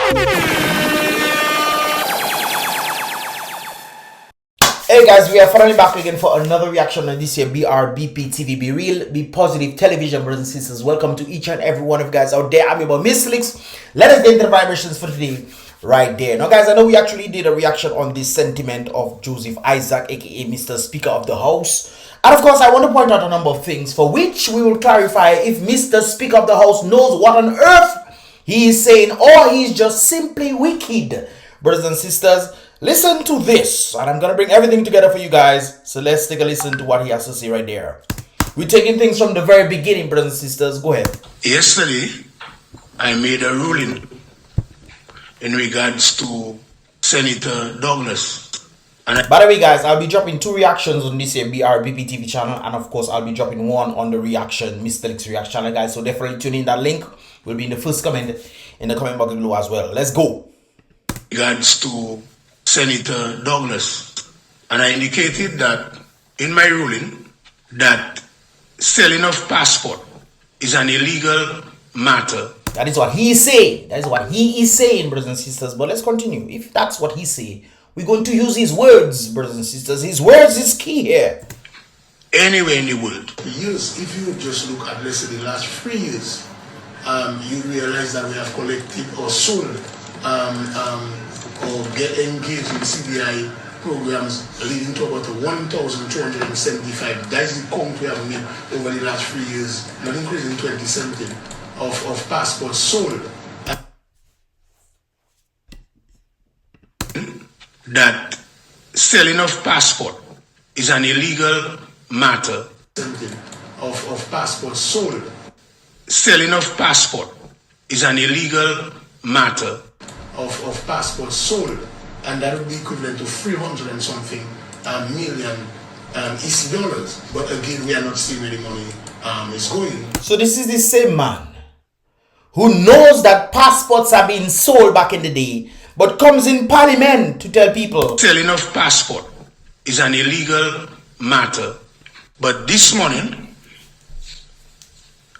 Hey guys, we are finally back again for another reaction on this here Brbptv. Be real, be positive television, brothers and sisters. Welcome to each and every one of you guys out there. I'm your boy Miss Lix. Let us get into the vibrations for today right there. Now guys, I know we actually did a reaction on this sentiment of Joseph Isaac, aka Mr. Speaker of the House. And of course, I want to point out a number of things for which we will clarify if Mr. Speaker of the House knows what on earth he is saying, or he's just simply wicked. Brothers and sisters, listen to this, and I'm gonna bring everything together for you guys. So let's take a listen to what he has to say right there. We're taking things from the very beginning, brothers and sisters. Go ahead. Yesterday, I made a ruling in regards to Senator Douglas. By the way, guys, I'll be dropping 2 reactions on this here Brbptv channel, and of course, I'll be dropping one on the reaction, Mr. Lix reaction channel, guys. So definitely tune in. That link will be in the first comment in the comment box below as well. Let's go. Regards to Senator Douglas, and I indicated that in my ruling that selling of passport is an illegal matter. That is what he is saying. That is what he is saying, brothers and sisters. But let's continue. If that's what he say, we're going to use his words, brothers and sisters. His words is key here. Anywhere in the world. Yes, if you just look at, let's say, the last 3 years, you realize that we have collected or sold or get engaged in CBI programs leading to about 1,275. That is the count we have made over the last 3 years, not including 2017, of passports sold. That selling of passport is an illegal matter. Of passports sold. Selling of passport is an illegal matter. Of passports sold, and that would be equivalent to 300 and something million EC dollars. But again, we are not seeing where the money is going. So this is the same man who knows that passports are being sold back in the day, but comes in parliament to tell people selling of passport is an illegal matter. But this morning,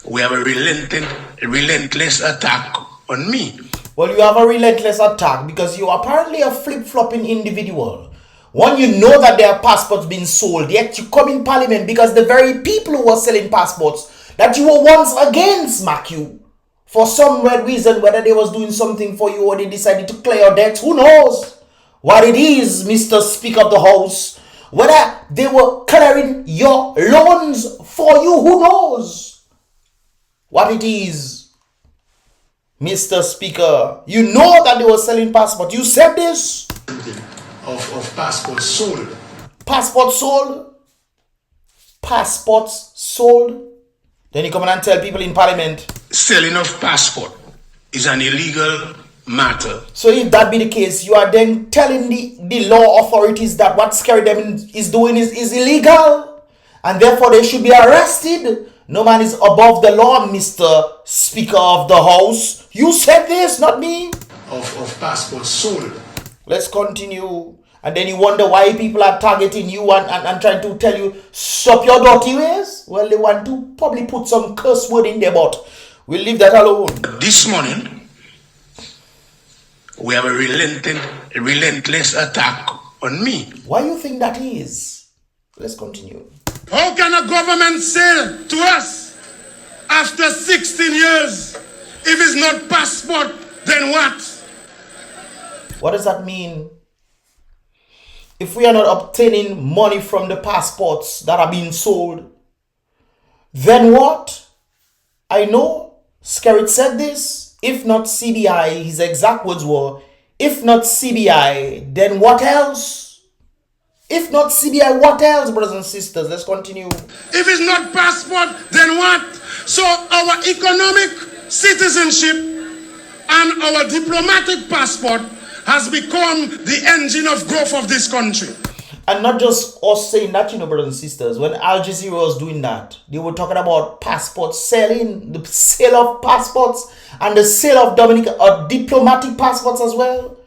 we have a relentless attack on me. Well, you have a relentless attack because you are apparently a flip-flopping individual. One, you know that there are passports being sold, yet you come in parliament because the very people who were selling passports that you were once against smack you. For some weird reason, whether they was doing something for you or they decided to clear your debts, who knows what it is, Mr. Speaker of the House. Whether they were clearing your loans for you, who knows what it is. Mr. Speaker, you know that they were selling passports. You said this. Of passports sold. Passports sold. Passports sold. Then you come in and tell people in parliament selling of passport is an illegal matter. So if that be the case, you are then telling the law authorities that what Scary Dem is doing is illegal, and therefore they should be arrested. No man is above the law, Mr. Speaker of the House. You said this, not me. Of passports sold. Let's continue. And then you wonder why people are targeting you and trying to tell you, stop your dirty ways. Well, they want to probably put some curse word in there, but we'll leave that alone. This morning, we have a relentless attack on me. Why you think that is? Let's continue. How can a government say to us after 16 years, if it's not passport, then what? What does that mean? If we are not obtaining money from the passports that are being sold, then what? I know Skerrit said this. If not CBI, his exact words were, if not CBI, then what else? If not CBI, what else, brothers and sisters? Let's continue. If it's not passport, then what? So our economic citizenship and our diplomatic passport has become the engine of growth of this country. And not just us saying that, you know, brothers and sisters. When Al Jazeera was doing that, they were talking about passport selling, the sale of passports, and the sale of diplomatic passports as well.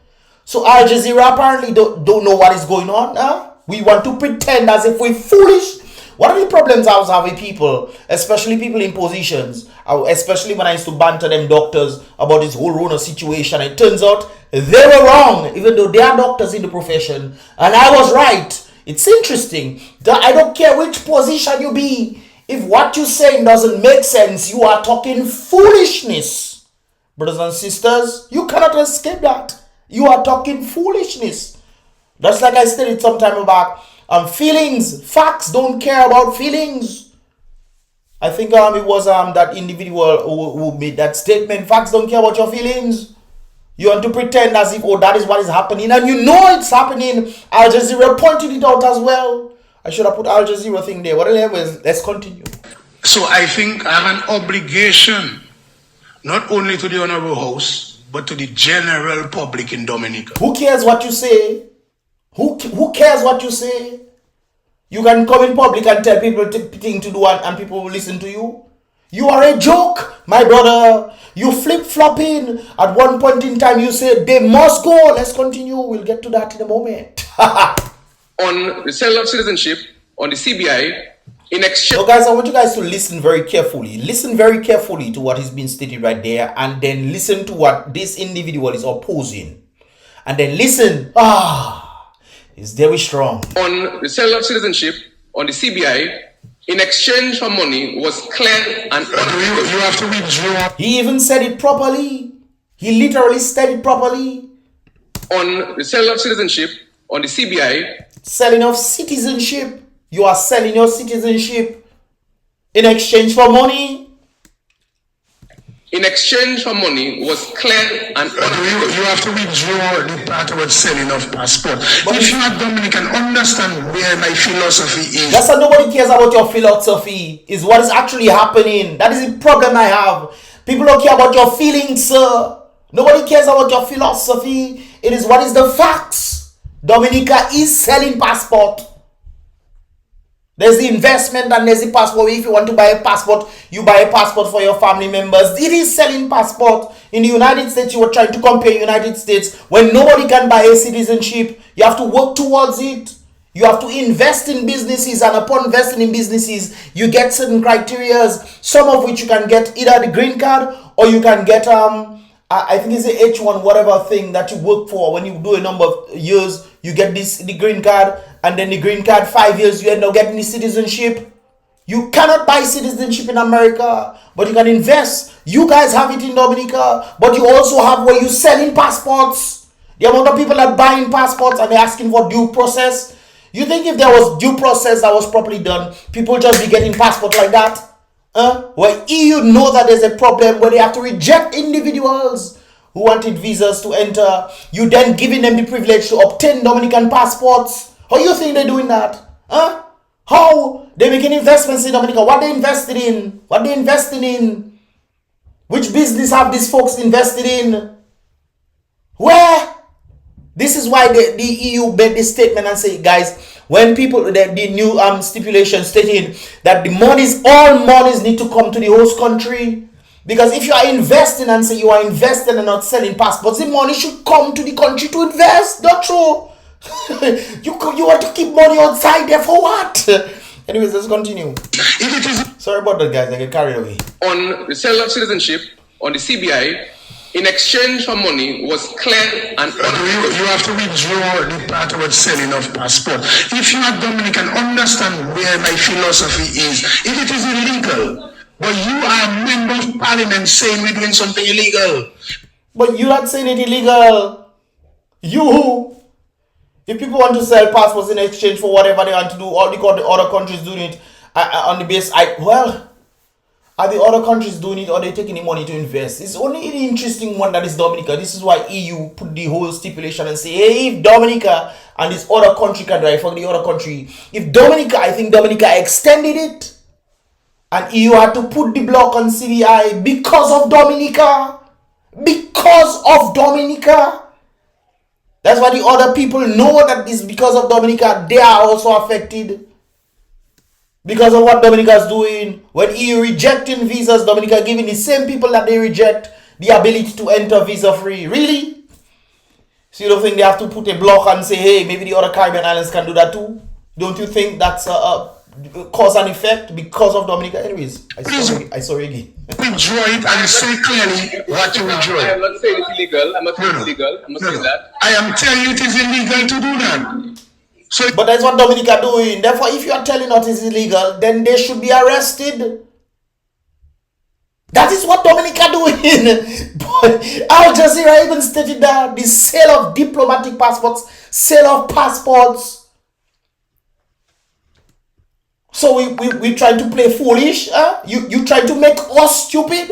So Al Jazeera apparently don't know what is going on. Huh? We want to pretend as if we're foolish What are the problems I was having people, especially people in positions, especially when I used to banter them doctors about this whole Rona situation? It turns out they were wrong, even though they are doctors in the profession, and I was right. It's interesting that I don't care which position you be. If what you're saying doesn't make sense, you are talking foolishness. Brothers and sisters, you cannot escape that. You are talking foolishness. That's like I stated some time back. Feelings, facts don't care about feelings. I think it was that individual who made that statement. Facts don't care about your feelings. You want to pretend as if, oh, that is what is happening, and you know it's happening. Al Jazeera pointed it out as well. I should have put Al Jazeera thing there. Whatever, let's continue. So I think I have an obligation, not only to the Honorable House, but to the general public in Dominica. Who cares what you say? Who cares what you say? You can come in public and tell people things to do and people will listen to you. You are a joke, my brother. You flip-flopping. At one point in time, you said they must go. Let's continue. We'll get to that in a moment. On the sale of citizenship, on the CBI, in exchange... So guys, I want you guys to listen very carefully. Listen very carefully to what is being stated right there. And then listen to what this individual is opposing. And then listen. It's very strong. On the sale of citizenship, on the CBI, in exchange for money, was clear and... You have to withdraw. He even said it properly. He literally said it properly. On the sale of citizenship, on the CBI... Selling of citizenship. You are selling your citizenship in exchange for money. In exchange for money was clear and... You have to withdraw the part about selling of passport. But if you are Dominican, understand where my philosophy is. That's why nobody cares about your philosophy. Is what is actually happening. That is the problem I have. People don't care about your feelings, sir. Nobody cares about your philosophy. It is what is the facts. Dominica is selling passport. There's the investment and there's the passport. If you want to buy a passport, you buy a passport for your family members. It is selling passport. In the United States, you were trying to compare United States when nobody can buy a citizenship. You have to work towards it. You have to invest in businesses, and upon investing in businesses, you get certain criteria, some of which you can get either the green card or you can get I think it's the H1 whatever thing that you work for. When you do a number of years, you get the green card, and then the green card 5 years, you end up getting the citizenship. You cannot buy citizenship in America, but you can invest. You guys have it in Dominica, but you also have where you selling passports. The amount of people that buying passports and they're asking for due process. You think if there was due process that was properly done, people just be getting passport like that? Where EU know that there's a problem where they have to reject individuals who wanted visas to enter. You then giving them the privilege to obtain Dominican passports. How you think they're doing that? How? They're making investments in Dominica. What they invested in? What they investing in? Which business have these folks invested in? Where? This is why the EU made this statement and say, guys, when people, the new stipulation stating that the monies, all monies need to come to the host country. Because if you are investing and say you are investing and not selling passports, the money should come to the country to invest. Not true. You want to keep money outside there for what? Anyways, let's continue. Sorry about that, guys. I get carried away. On the sale of citizenship, on the CBI, in exchange for money was clear and... You have to withdraw the part about selling of passport. If you are Dominican, understand where my philosophy is. If it is illegal, but you are a member of parliament saying we're doing something illegal. But you're not saying it illegal. You... If people want to sell passports in exchange for whatever they want to do, all the other countries doing it on the base, are the other countries doing it, or are they taking the money to invest? It's only the interesting one that is Dominica. This is why EU put the whole stipulation and say, hey, if Dominica and this other country can drive for the other country, if Dominica, I think Dominica extended it, and EU had to put the block on CBI because of Dominica. Because of Dominica. That's why the other people know that it's because of Dominica. They are also affected. Because of what Dominica is doing. When EU rejecting visas, Dominica giving the same people that they reject the ability to enter visa free. Really? So you don't think they have to put a block and say, hey, maybe the other Caribbean islands can do that too? Don't you think that's cause and effect because of Dominica. Anyways, I saw Reggie. Withdraw it and say clearly what you withdraw. I am not saying it's illegal. I'm not saying it's illegal. I'm not saying that. I am telling you it is illegal to do that. So, but that's what Dominica doing. Therefore, if you are telling us it's illegal, then they should be arrested. That is what Dominica doing. But Al Jazeera even stated that the sale of diplomatic passports, sale of passports. So we try to play foolish. You try to make us stupid.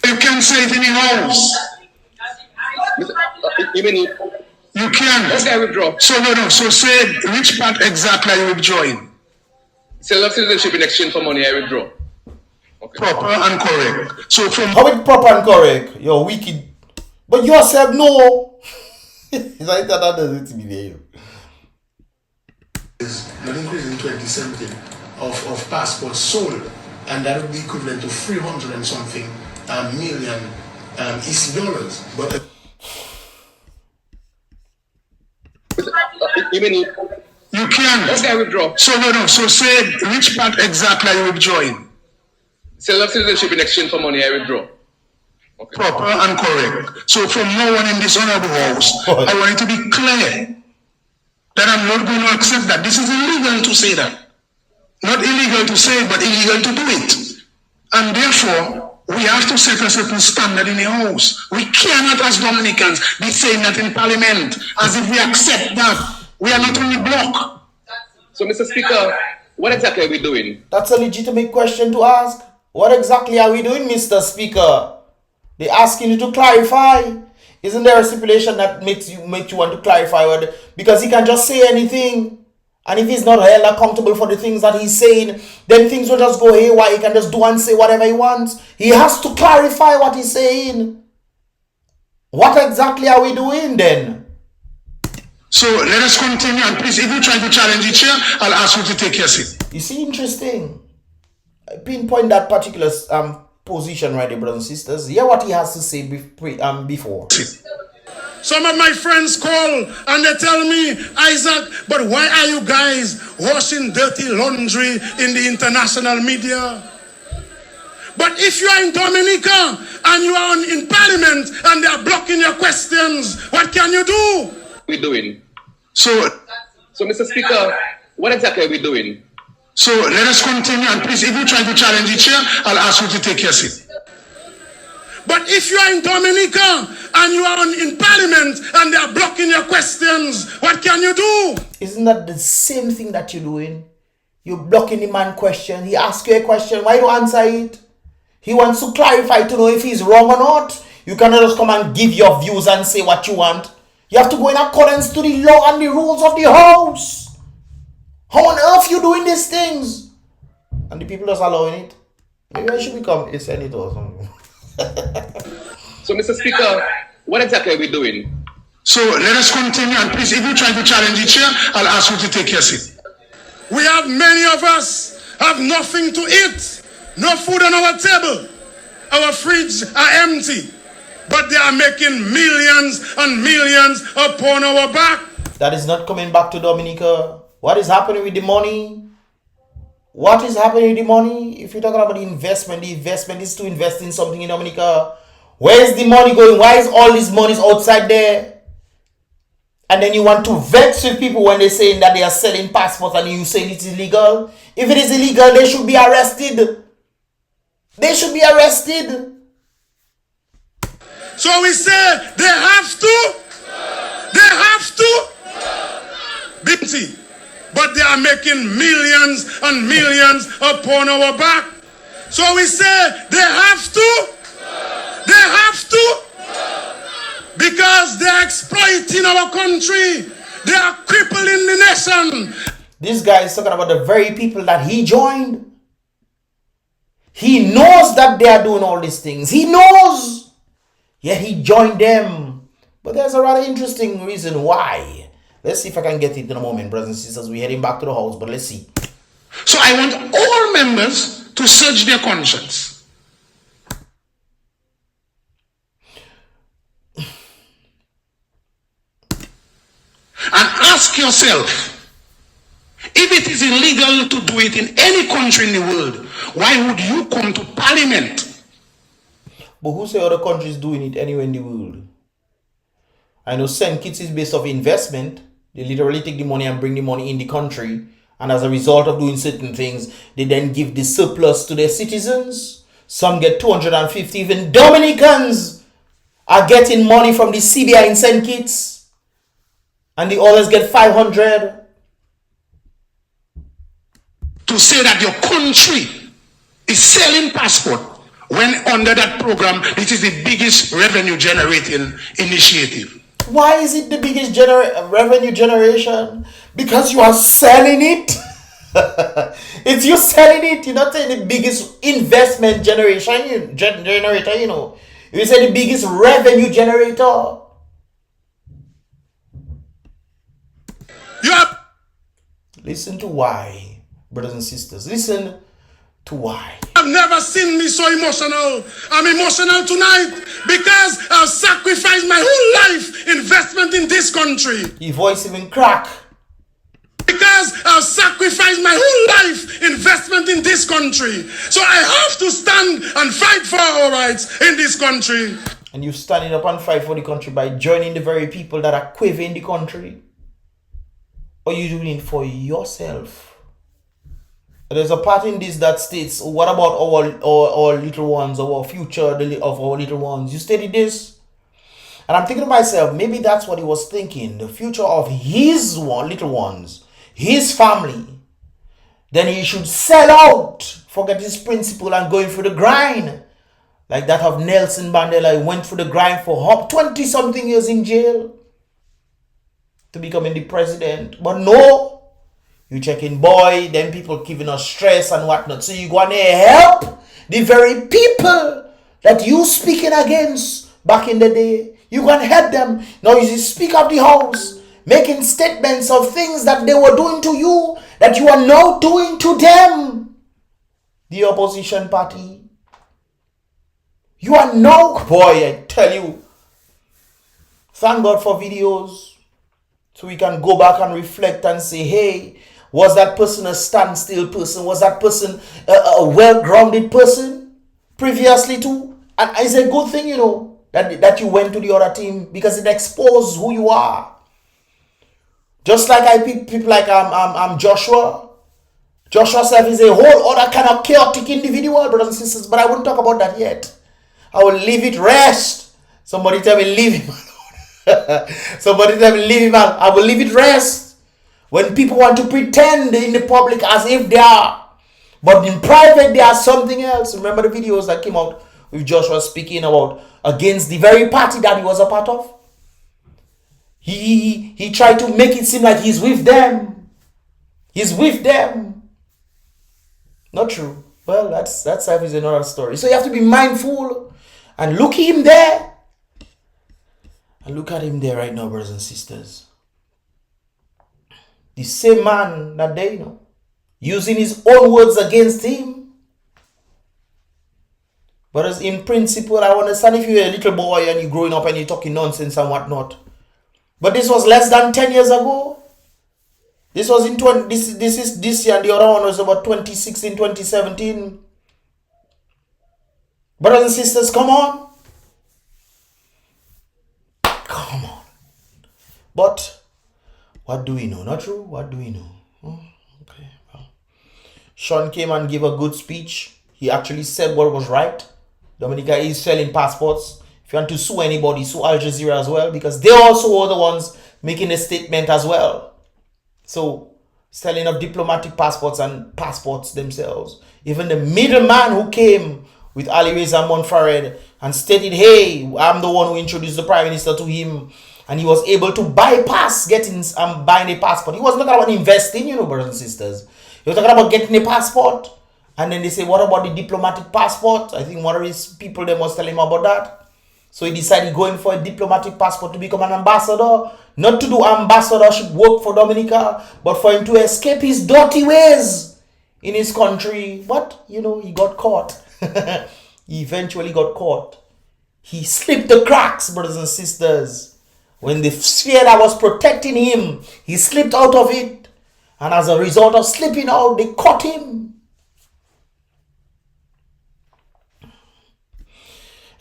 You can say it in the house. You can. Okay, I withdraw. So no. So say which part exactly are you withdrawing? Sale of citizenship in exchange for money, I withdraw. Okay. Proper and correct. So from how it proper and correct? You're wicked. But yourself no. It's like that doesn't be there. Is an increase in 2017 of passports sold, and that would be equivalent to 300 and something million EC dollars. But you can. Okay, I withdraw. So no. So say which part exactly are you withdrawing? Sale of citizenship in exchange for money, I withdraw. Okay. Proper and correct. So from now on in this honorable house, I want it to be clear that I'm not going to accept that. This is illegal to say that. Not illegal to say, but illegal to do it. And therefore, we have to set a certain standard in the house. We cannot, as Dominicans, be saying that in Parliament, as if we accept that. We are not on the block. So, Mr. Speaker, what exactly are we doing? That's a legitimate question to ask. What exactly are we doing, Mr. Speaker? They're asking you to clarify. Isn't there a stipulation that makes you want to clarify what? Because he can just say anything, and if he's not held accountable for the things that he's saying, then things will just go haywire. He can just do and say whatever he wants. He has to clarify what he's saying. What exactly are we doing then? So let us continue, and please, if you try to challenge the chair, I'll ask you to take your seat. You see, interesting. I pinpoint that particular position right there, brothers and sisters. Hear what he has to say before. Some of my friends call and they tell me, Isaac, but why are you guys washing dirty laundry in the international media? But if you are in Dominica and you are in Parliament and they are blocking your questions, what can you do? We're doing. So, Mr. Speaker, what exactly are we doing? So let us continue, and please, if you try to challenge the chair, I'll ask you to take your seat. But if you are in Dominica and you are in Parliament and they are blocking your questions, what can you do? Isn't that the same thing that you're doing? You're blocking the man question. He asks you a question. Why don't answer it? He wants to clarify to know if he's wrong or not. You cannot just come and give your views and say what you want. You have to go in accordance to the law and the rules of the house. How on earth you doing these things? And the people just allowing it. Maybe I should become a senator or something. So, Mr. Speaker, what exactly are we doing? So let us continue, and please, if you try to challenge the chair, I'll ask you to take your seat. We have many of us have nothing to eat, no food on our table. Our fridges are empty, but they are making millions and millions upon our back. That is not coming back to Dominica. What is happening with the money? What is happening with the money? If you're talking about the investment is to invest in something in Dominica. Where is the money going? Why is all this money outside there? And then you want to vex with people when they're saying that they are selling passports and you saying it's illegal. If it is illegal, they should be arrested. They should be arrested. So we say they have to. They have to. Brbptv. But they are making millions and millions upon our back. So we say they have to. They have to. Because they are exploiting our country. They are crippling the nation. This guy is talking about the very people that he joined. He knows that they are doing all these things. He knows. Yet he joined them. But there's a rather interesting reason why. Let's see if I can get it in a moment, brothers and sisters. We're heading back to the house, but let's see. So I want all members to search their conscience. And ask yourself, if it is illegal to do it in any country in the world. Why would you come to parliament? But who say other countries doing it anywhere in the world? I know St. Kitts is based off investment. They literally take the money and bring the money in the country. And as a result of doing certain things, they then give the surplus to their citizens. Some get 250. Even Dominicans are getting money from the CBI in St. Kitts. And the others get 500. To say that your country is selling passport when under that program, it is the biggest revenue generating initiative. Why is it the biggest revenue generation? Because you are selling it. It's you selling it. You're not saying the biggest investment generator, you know. You say the biggest revenue generator. You Listen to why, brothers and sisters. Listen to why. have never seen me so emotional. I'm emotional tonight because I've sacrificed my whole life investment in this country. Your voice even crack. Because I've sacrificed my whole life investment in this country. So I have to stand and fight for our rights in this country. And you're standing up and fight for the country by joining the very people that are quivering the country. Or you doing it for yourself? There's a part in this that states, what about our little ones, our future of our little ones? You stated this? And I'm thinking to myself, maybe that's what he was thinking. The future of his little ones, his family. Then he should sell out, forget his principle and going through the grind. Like that of Nelson Mandela. He went through the grind for 20-something years in jail to becoming the president. But no. You checking, boy, then people giving us stress and whatnot. So you going to help the very people that you speaking against back in the day. You going to help them. Now you speak of the house, making statements of things that they were doing to you, that you are now doing to them. The opposition party. You are now, boy, I tell you. Thank God for videos. So we can go back and reflect and say, hey, was that person a standstill person? Was that person a well-grounded person previously too? And it's a good thing, you know, that you went to the other team because it exposed who you are. Just like I pick people like Joshua. Joshua self is a whole other kind of chaotic individual, brothers and sisters, but I won't talk about that yet. I will leave it rest. Somebody tell me leave him alone. Somebody tell me leave him alone. I will leave it rest. When people want to pretend in the public as if they are, but in private they are something else. Remember the videos that came out with Joshua speaking about against the very party that he was a part of? He tried to make it seem like he's with them. He's with them. Not true. Well, that is another story. So you have to be mindful and look him there. And look at him there right now, brothers and sisters. The same man that they know, using his own words against him. But as in principle, I understand if you're a little boy and you're growing up and you're talking nonsense and whatnot. But this was less than 10 years ago. This was in this year, and the other one was about 2016, 2017. Brothers and sisters, come on. Come on. But what do we know? Not true? What do we know? Oh, okay. Well, Sean came and gave a good speech. He actually said what was right. Dominica is selling passports. If you want to sue anybody, sue Al Jazeera as well, because they also were the ones making a statement as well. So, selling of diplomatic passports and passports themselves. Even the middleman who came with Ali Reza Monfared and stated, hey, I'm the one who introduced the Prime Minister to him. And he was able to bypass getting buying a passport. He wasn't talking about investing, you know, brothers and sisters. He was talking about getting a passport. And then they say, what about the diplomatic passport? I think one of his people, they must tell him about that. So he decided going for a diplomatic passport to become an ambassador. Not to do ambassadorship work for Dominica, but for him to escape his dirty ways in his country. But, you know, he got caught. He eventually got caught. He slipped the cracks, brothers and sisters. When the sphere that was protecting him, he slipped out of it. And as a result of slipping out, they caught him.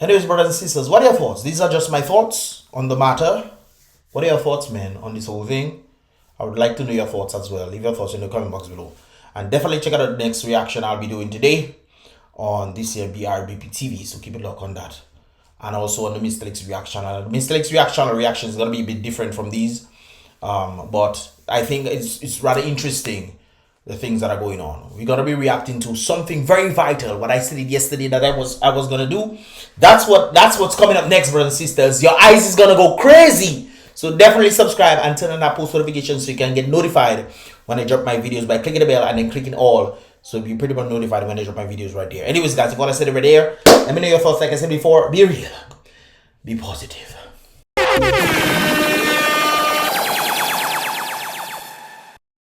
Anyways, brothers and sisters, what are your thoughts? These are just my thoughts on the matter. What are your thoughts, man, on this whole thing? I would like to know your thoughts as well. Leave your thoughts in the comment box below. And definitely check out the next reaction I'll be doing today on this here Brbptv. So keep it locked on that. And also on the Mr. Lex reaction. Mr. Lex reaction is going to be a bit different from these. But I think it's rather interesting, the things that are going on. We're going to be reacting to something very vital. What I said yesterday that I was going to do. That's what's coming up next, brothers and sisters. Your eyes is going to go crazy. So definitely subscribe and turn on that post notifications so you can get notified when I drop my videos by clicking the bell and then clicking all. So you'll be pretty much notified when I drop my videos right there. Anyways, guys, if you want to say it right there, let me know your thoughts. Like I said before, be real, be positive.